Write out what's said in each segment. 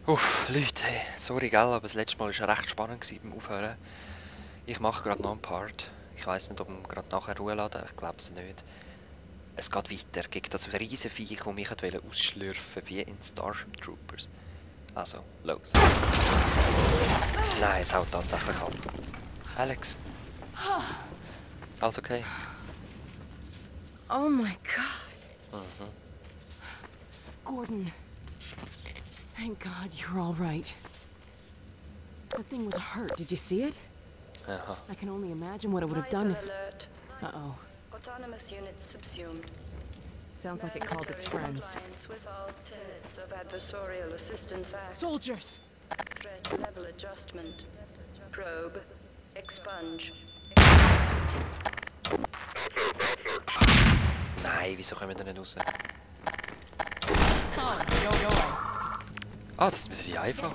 Uff, Leute, hey, sorry, gell, aber das letzte Mal war recht spannend beim Aufhören. Ich mache gerade noch einen Part. Ich weiss nicht, ob wir gerade nachher Ruhe laden, ich glaube es nicht. Es geht weiter gegen das riesen Viech, das mich ausschlürfen wie in Starship Troopers. Also, los. Nein, es haut tatsächlich ab. Alex. Alles okay? Oh my God. Mhm. Gordon. Thank God you're all right. The thing was hurt. Did you see it? Aha. I can only imagine what it would have done if... Alert. Uh-oh. Autonomous units subsumed. Sounds like it called its friends. Compliance with all tenets of Adversarial Assistance Act. Soldiers! Threat level adjustment. Probe. Expunge. Nein, wieso kommen wir da nicht raus? Oh, go. Ah, das ist die einfache.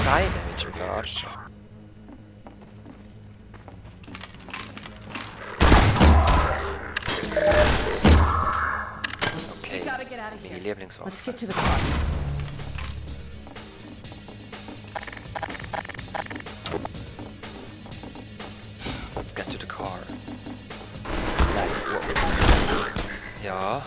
Nein, willst du mich verarschen? Okay, meine Lieblingswaffe. Let's get to the car. Let's get to the car. Nein, wow. Ja.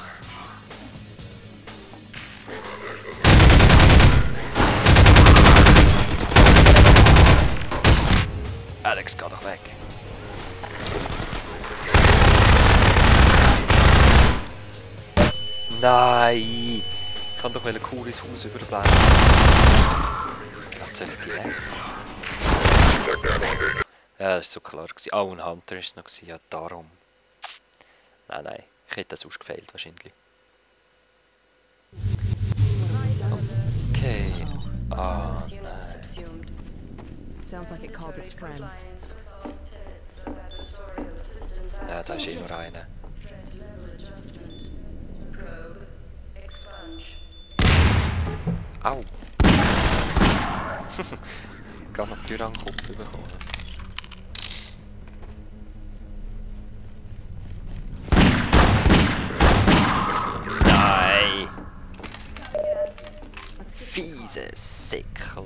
Alex, geh doch weg. Nein! Ich kann doch ein cooles Haus überbleiben. Was soll die Legs? Ja, das war so klar. Oh, ein Hunter war es noch. Ja, darum. Nein. Ich hätte das ausgefehlt, wahrscheinlich. Okay. Ah, nein. Sounds like it called its friends. Ja, da ist eh nur einer. Au! Gerade noch die Tür an den Kopf bekommen. Nein! Fiese Säckel!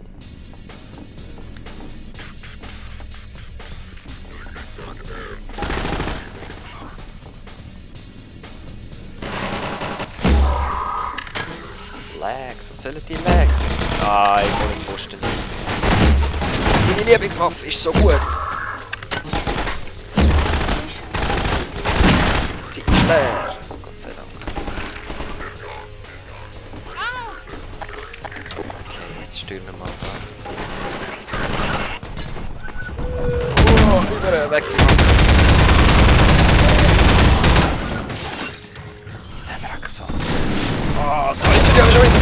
Legs, was sollen die Legs? Nein, ich will den Posten nicht. Meine Lieblingswaffe ist so gut. Sie ist leer. Gott sei Dank. Okay, jetzt stürmen wir mal da. Über, weg von der Drecksack. Oh, da ist sie aber schon wieder.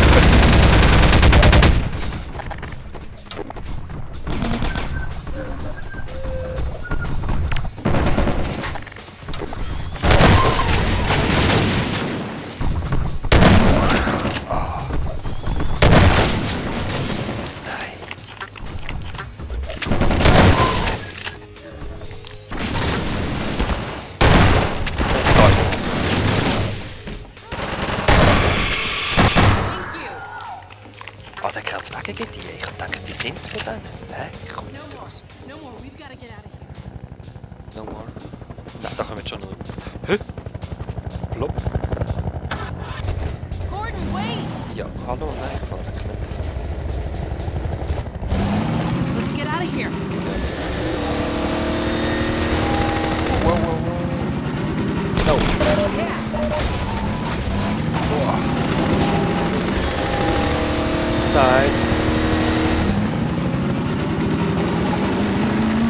Ah, der kämpft auch gegen die. Ich dachte, die sind von denen. Hä? Ich komme nicht raus. No more. We've got to get out of here. No more. Nein, da kommen wir schon noch. Hä? Plopp. Gordon, wait! Ja, hallo, nein, ich fahre nicht. Let's get out of here. Wow. No. Boah. Nein.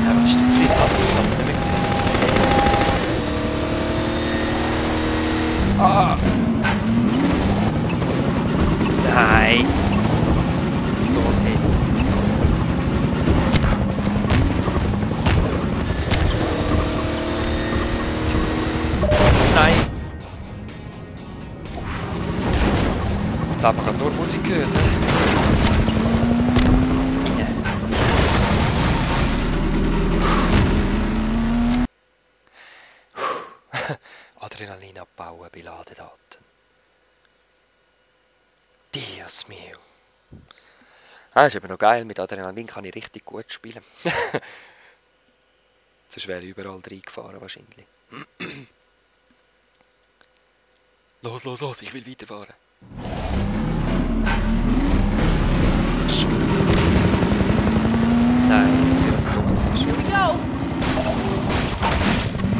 Ja, was ist das gesehen? Ich hab's nicht mehr gesehen. Ah. Nein. So ein Heli. Nein. Da haben wir gerade nur Musik gehört. Adrenalin abbauen bei Ladedaten. Dios mio. Ah, ist eben noch geil. Mit Adrenalin kann ich richtig gut spielen. Sonst wäre ich überall reingefahren wahrscheinlich. Los, los, los, ich will weiterfahren. Nein, ich sehe, was da dumm ist. Here we go.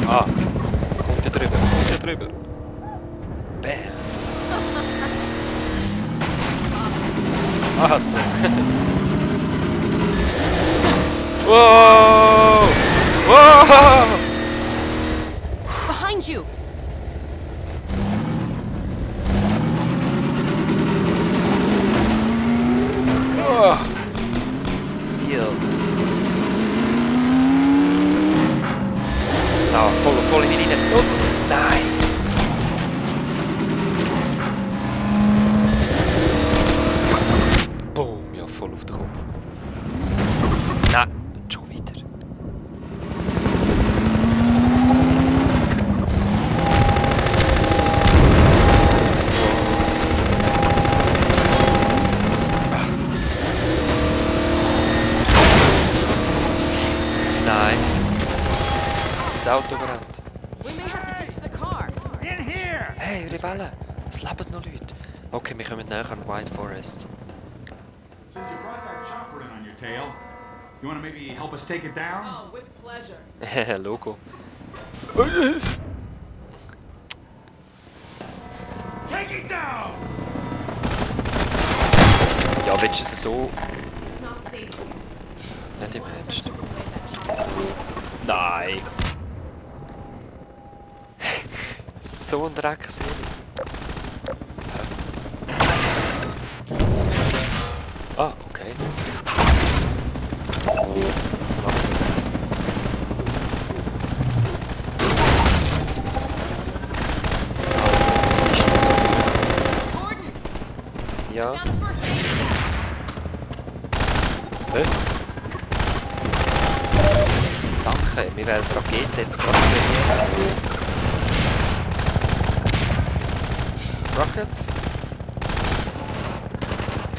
Ah, kommt da drüber, kommt da drüber. Bam. Awesome. Whoa! Whoa! Behind you. Oh. Hier. Ah, voll in die rein. Los, los, los. Nein! Boom, ja, voll auf den Kopf. Nein, schon wieder. Nein. Das Auto brennt. We may have to ditch the car. In here! Hey, Rebellen! Es leben noch Leute. Okay, wir kommen näher an White Forest. Since you brought that chopper in on your tail, you want to maybe help us take it down? Oh, with pleasure. Logo. Take it down! Ja, willst du es so? It's not safe here. Nicht im Ernst. Away that chopper. Nein! So ein Dreck sehe ich. Ah, okay. Gordon, Ja. found a first aid kit. Hä? Danke, wir werden die Rakete jetzt gerade wieder. Rockets?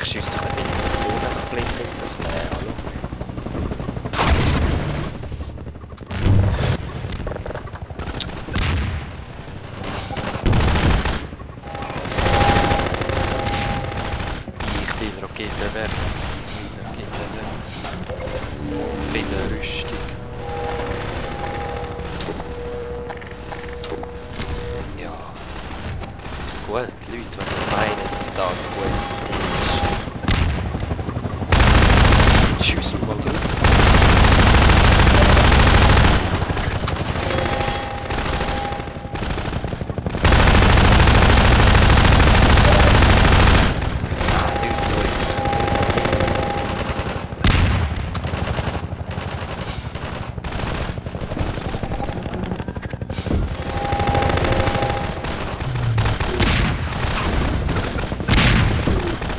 Ich schieße doch nicht mit der Zone nach Blindlings auf den Hallo. Ich will Raketenwerfer. Ich will eine Rüstung. Ja. Gut, die Leute, die meinen, dass das eine gute Idee ist. Schiessen wir mal drauf.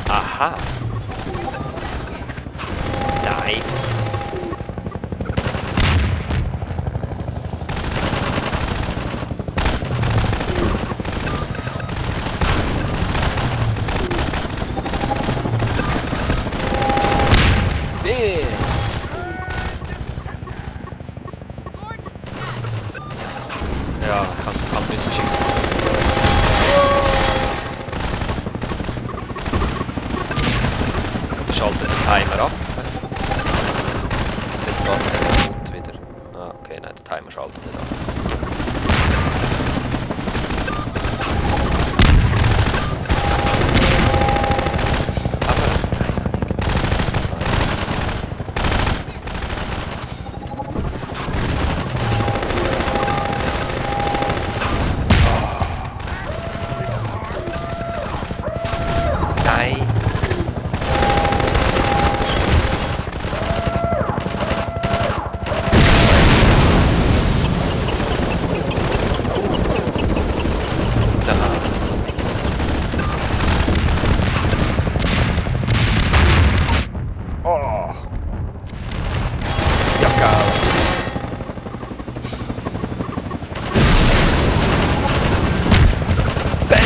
Aha! Nein! Nee! Ja, kann ein bisschen schießen. Schaltet den Timer ab. Jetzt geht es kaputt wieder. Ah, okay, nein, der Timer schaltet nicht ab. Nein! Oh! Ja, geil! Bam!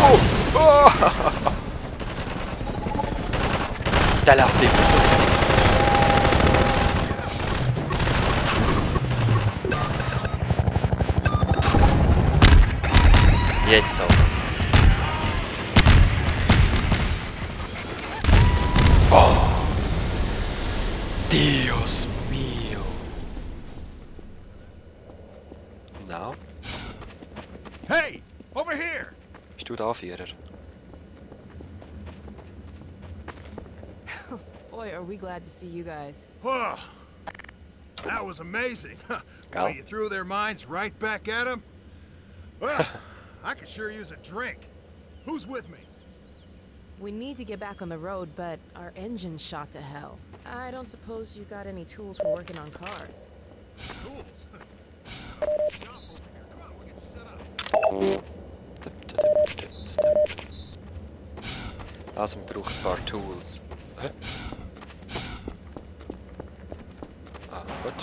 Oh! Oh! Der lebt immer noch. Jetzt aber. Oh! Dios mio! Na? Hey! Over here! Bist du der Anführer? Boy, are we glad to see you guys. Whoa! That was amazing. Gal. You threw their minds right back at them? Well, I could sure use a drink. Who's with me? We need to get back on the road, but our engine's shot to hell. I don't suppose you got any tools for working on cars. Tools? Come on, we'll get you set up. Also, wir brauchen ein paar Tools. Hä? Ah, gut.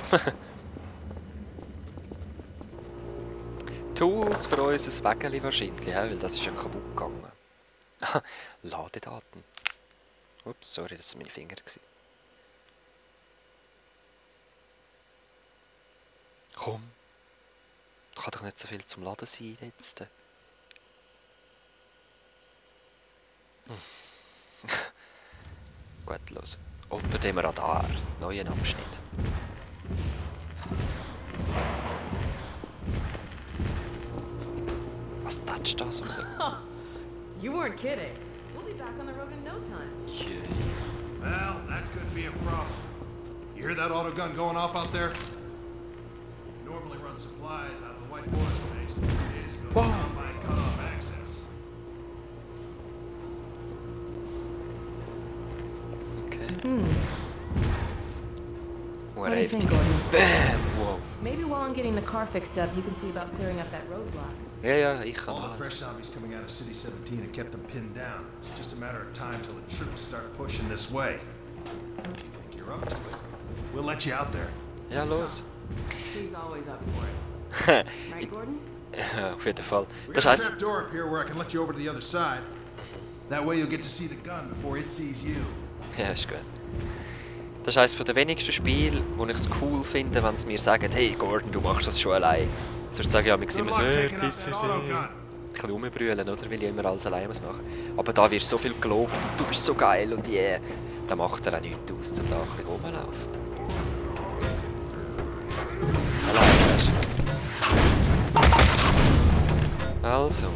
Tools für unser Wägeli wahrscheinlich, weil das ist ja kaputt gegangen. Ladedaten. Ups, sorry, das waren meine Finger. Komm. Kann doch nicht so viel zum Laden sein jetzt. Gut, los. Unter dem Radar. Neuen Abschnitt. Was tätscht das so? You weren't kidding. We'll be back on the road in no time. Yeah. Well, that could be a problem. You hear that auto gun going off out there? Normally run supplies out of the White Forest base. 2 days ago, the combine cut off access. Okay. What do you think, Gordon? Bam! Wow. Maybe while I'm getting the car fixed up, you can see about clearing up that roadblock. Ja, ich kann All the fresh alles. zombies coming out of City 17 have kept them pinned down. It's just a matter of time till the troops start pushing this way. If you think you're up to it, we'll let you out there. Ja, los. He's always up for it. Right, Gordon? Auf jeden Fall. We Das got a heisst... trap door up here where I can let you over to the other side. That way you'll get to see the gun before it sees you. Ja, ist gut. Das ist eines der wenigsten Spiele, wo ich es cool finde, wenn sie mir sagen, hey Gordon, du machst das schon allein. Sonst sage ich ja, wir sind immer so, pisser sie. Ein bisschen rumbrüllen, oder? Weil ich immer alles allein muss machen. Aber da wirst du so viel gelobt und du bist so geil und yeah. Da macht er auch nichts aus, zum da ein bisschen rumlaufen. Allein, weißt du? Also.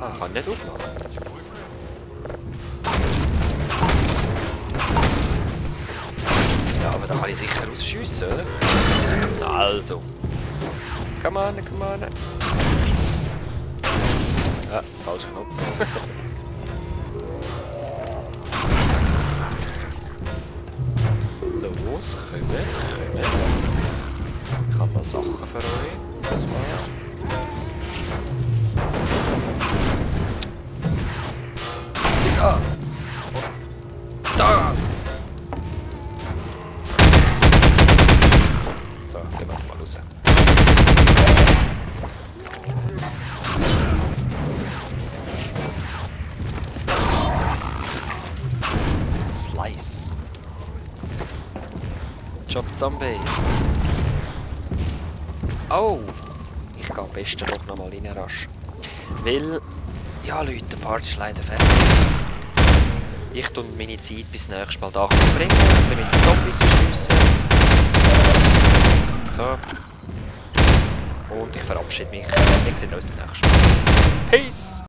Ah, kann nicht aufmachen. Ja, aber da kann ich sicher rausschiessen, oder? Also. Come on, come on. Ja, falscher Knopf. Los, kommt. Ich habe noch Sachen für euch. Das war... Das! Und das! So, gehen wir mal raus. Slice. Job Zombie. Oh! Ich gehe am besten doch noch mal rein rasch. Weil... Ja Leute, die Party ist leider fertig. Ich tue meine Zeit bis nächstes Mal da bringen, damit die Zombies verschiessen. So. Und ich verabschiede mich. Wir sehen uns nächstes Mal. Peace!